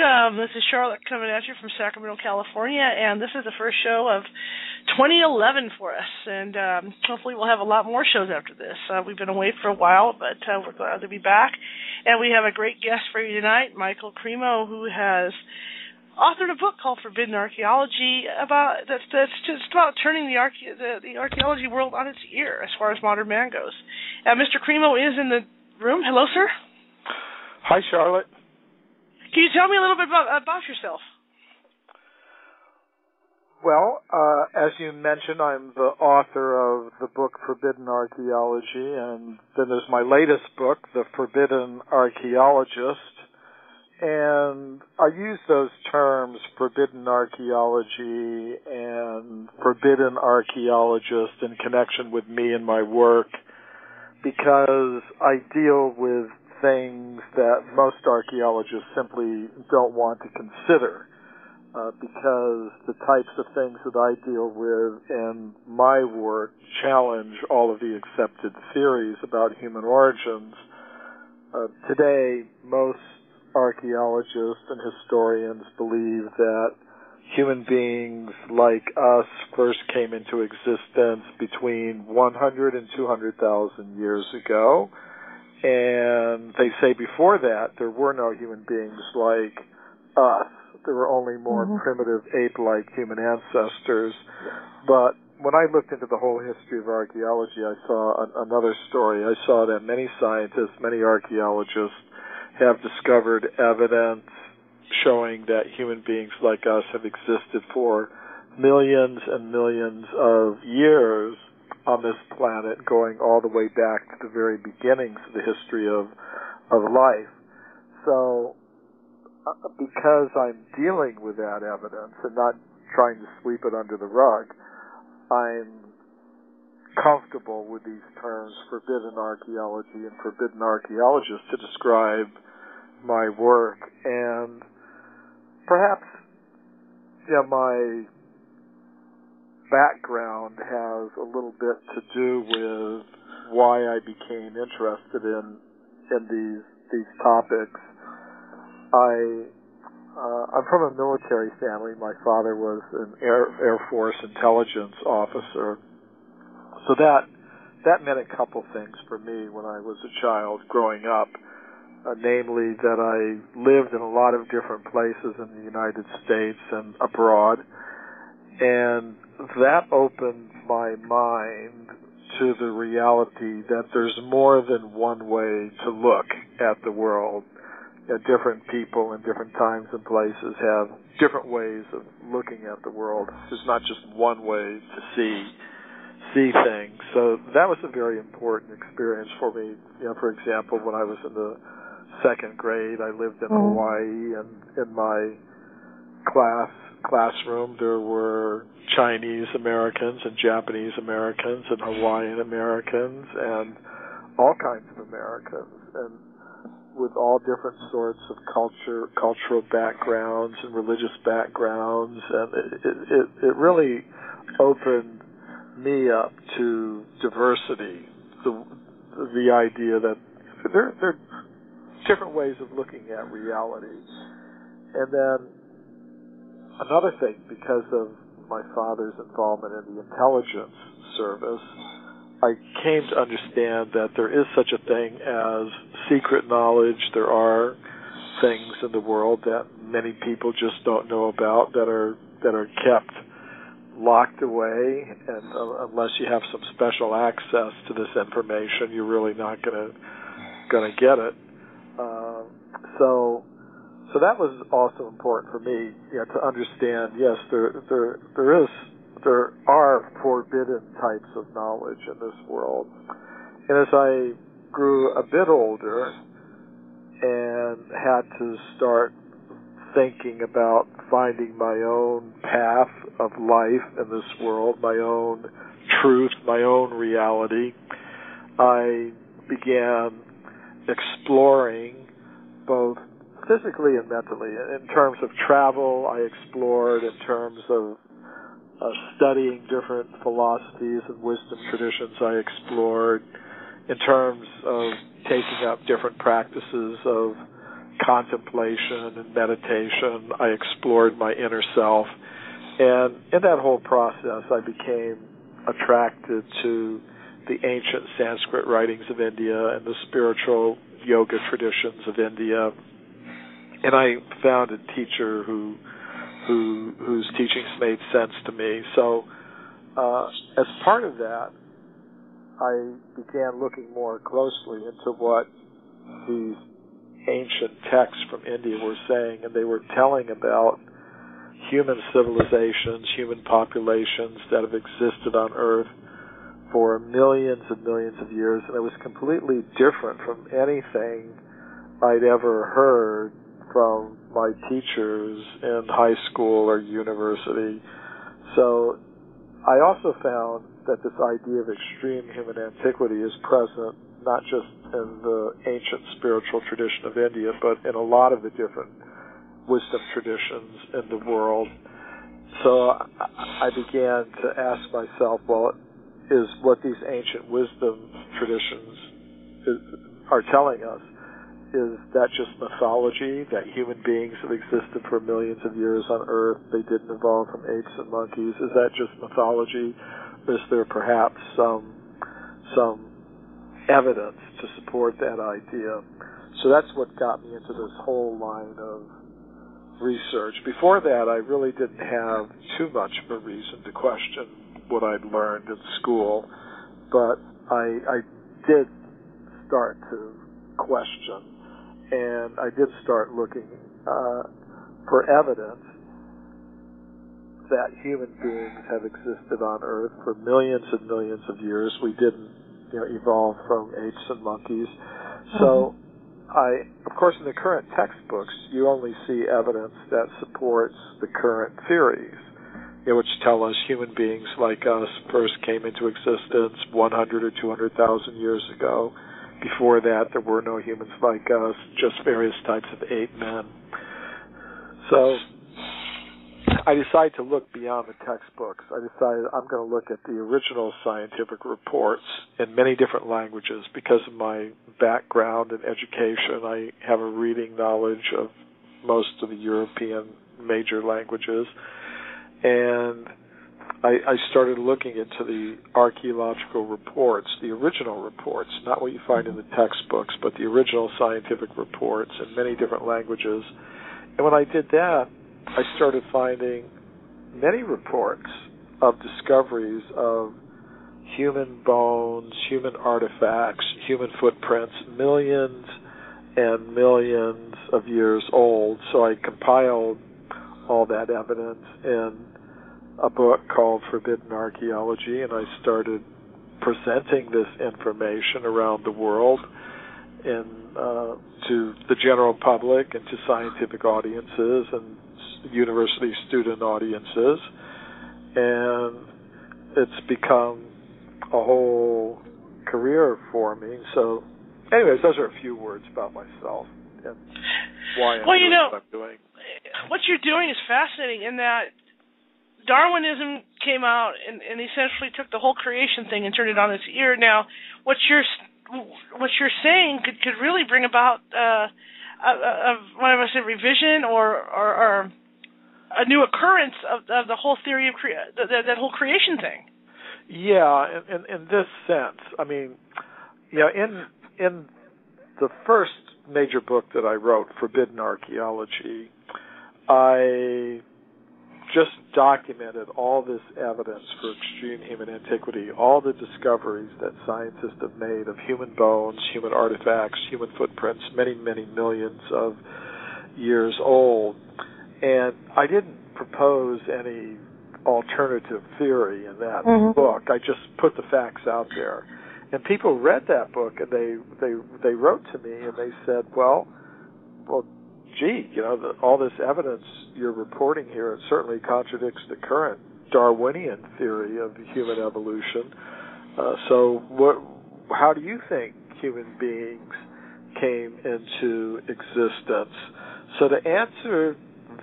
welcome. This is Charlotte coming at you from Sacramento, California, and this is the first show of 2011 for us, and hopefully we'll have a lot more shows after this. We've been away for a while, but we're glad to be back, and we have a great guest for you tonight, Michael Cremo, who has authored a book called Forbidden Archeology that's just about turning the archaeology world on its ear as far as modern man goes. Mr. Cremo is in the room. Hello, sir. Hi, Charlotte. Can you tell me a little bit about yourself? Well, as you mentioned, I'm the author of the book Forbidden Archeology, and then there's my latest book, The Forbidden Archaeologist. And I use those terms, forbidden archaeology and forbidden archaeologist, in connection with me and my work, because I deal with things that most archaeologists simply don't want to consider, because the types of things that I deal with in my work challenge all of the accepted theories about human origins. Today, most archaeologists and historians believe that human beings like us first came into existence between 100 and 200,000 years ago. And they say before that there were no human beings like us. There were only more primitive ape-like human ancestors. But when I looked into the whole history of archaeology, I saw another story. I saw that many scientists, many archaeologists have discovered evidence showing that human beings like us have existed for millions and millions of years on this planet, going all the way back to the very beginnings of the history of life. So, because I'm dealing with that evidence and not trying to sweep it under the rug, I'm comfortable with these terms, forbidden archaeology and forbidden archaeologist, to describe my work. And perhaps, my background has a little bit to do with why I became interested in these topics. I'm from a military family. My father was an Air Force intelligence officer. So that meant a couple things for me when I was a child growing up, namely that I lived in a lot of different places in the United States and abroad, and that opened my mind to the reality that there's more than one way to look at the world. Different people in different times and places have different ways of looking at the world. There's not just one way to see things. So that was a very important experience for me. For example, when I was in the second grade, I lived in Hawaii, and in my classroom there were Chinese Americans and Japanese Americans and Hawaiian Americans and all kinds of Americans, and with all different sorts of cultural backgrounds and religious backgrounds, and it really opened me up to diversity, the idea that there are different ways of looking at reality. And then another thing, because of my father's involvement in the intelligence service, I came to understand that there is such a thing as secret knowledge. There are things in the world that many people just don't know about, that are kept locked away, and unless you have some special access to this information, you're really not going to get it. So that was also important for me, to understand. Yes, there are forbidden types of knowledge in this world. And as I grew a bit older and had to start thinking about finding my own path of life in this world, my own truth, my own reality, I began exploring both physically and mentally. In terms of travel, I explored. In terms of studying different philosophies and wisdom traditions, I explored. In terms of taking up different practices of contemplation and meditation. I explored my inner self. And in that whole process, I became attracted to the ancient Sanskrit writings of India and the spiritual yoga traditions of India. And I found a teacher whose teachings made sense to me. So as part of that, I began looking more closely into what these ancient texts from India were saying, and they were telling about human civilizations, human populations that have existed on Earth for millions and millions of years, and it was completely different from anything I'd ever heard from my teachers in high school or university. So I also found that this idea of extreme human antiquity is present not just in the ancient spiritual tradition of India, but in a lot of the different wisdom traditions in the world. So I began to ask myself, well, is what these ancient wisdom traditions are telling us, is that just mythology, that human beings have existed for millions of years on Earth, they didn't evolve from apes and monkeys? Is that just mythology? Or is there perhaps some evidence to support that idea? So that's what got me into this whole line of research. Before that, I really didn't have too much of a reason to question what I'd learned in school, but I did start to question, and I did start looking for evidence that human beings have existed on Earth for millions and millions of years. We didn't, evolve from apes and monkeys. So of course, in the current textbooks, you only see evidence that supports the current theories, which tell us human beings like us first came into existence 100 or 200,000 years ago. Before that, there were no humans like us, just various types of ape men. So I decided to look beyond the textbooks. I decided I'm going to look at the original scientific reports in many different languages. Because of my background and education, I have a reading knowledge of most of the European major languages. And I started looking into the archaeological reports, the original reports, not what you find in the textbooks, but the original scientific reports in many different languages. And when I did that, I started finding many reports of discoveries of human bones, human artifacts, human footprints, millions and millions of years old. So I compiled all that evidence in a book called Forbidden Archeology, and I started presenting this information around the world to the general public and to scientific audiences and university student audiences, and it's become a whole career for me. So anyways, those are a few words about myself and why I'm doing what I'm doing. What you're doing is fascinating in that Darwinism came out and essentially took the whole creation thing and turned it on its ear. Now, what you're saying could really bring about what I would say revision or a new occurrence of the whole theory of that whole creation thing. Yeah, in this sense, I mean, in the first major book that I wrote, Forbidden Archeology, I just documented all this evidence for extreme human antiquity, all the discoveries that scientists have made of human bones, human artifacts, human footprints, many, many millions of years old. And I didn't propose any alternative theory in that book. I just put the facts out there. And people read that book, and they wrote to me, and they said, well, gee, all this evidence you're reporting here, it certainly contradicts the current Darwinian theory of human evolution. So how do you think human beings came into existence? So to answer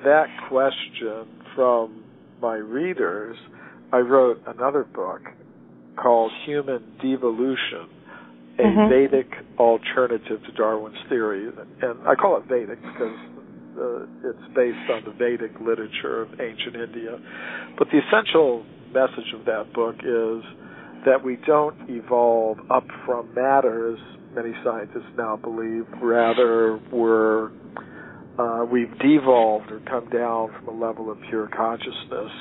that question from my readers, I wrote another book called Human Devolution. Vedic alternative to Darwin's theory. And I call it Vedic because it's based on the Vedic literature of ancient India. But the essential message of that book is that we don't evolve up from matter, as many scientists now believe. Rather, we've devolved or come down from a level of pure consciousness.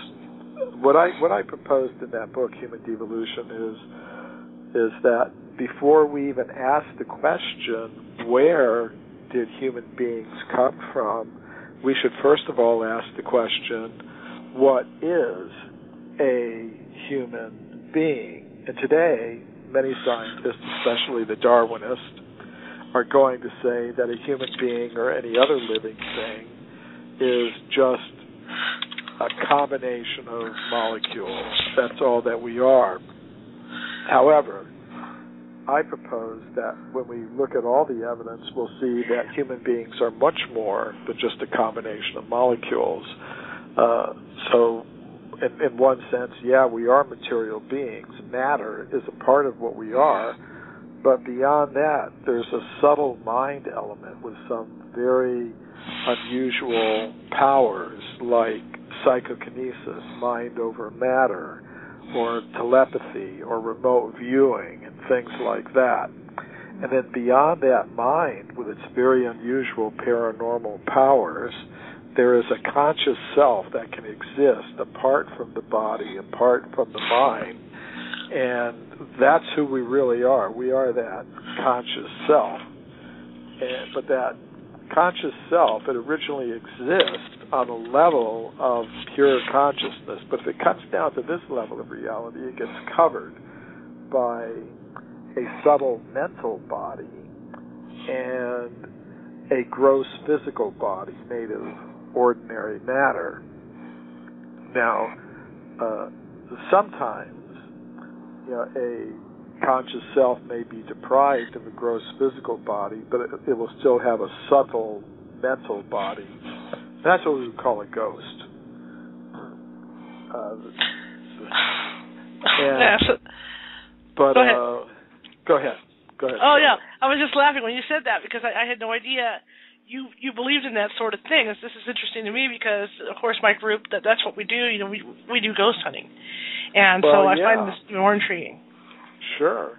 What I proposed in that book, Human Devolution, is that before we even ask the question, where did human beings come from, we should first of all ask the question, what is a human being? And today, many scientists, especially the Darwinists, are going to say that a human being or any other living thing is just a combination of molecules. That's all that we are. However, I propose that when we look at all the evidence, we'll see that human beings are much more than just a combination of molecules. So, in one sense, yeah, we are material beings. Matter is a part of what we are. But beyond that, there's a subtle mind element with some very unusual powers like psychokinesis, mind over matter, or telepathy, or remote viewing, and things like that. And then beyond that mind, with its very unusual paranormal powers, there is a conscious self that can exist apart from the body, apart from the mind, and that's who we really are. We are that conscious self. But that conscious self, it originally exists on a level of pure consciousness. But if it comes down to this level of reality, it gets covered by a subtle mental body and a gross physical body made of ordinary matter. Now, sometimes, a conscious self may be deprived of a gross physical body, but it will still have a subtle mental body. That's what we would call a ghost. But go ahead. Oh yeah, I was just laughing when you said that because I had no idea you believed in that sort of thing. This is interesting to me because, of course, my group that's what we do. We do ghost hunting, and so I find this more intriguing. Sure.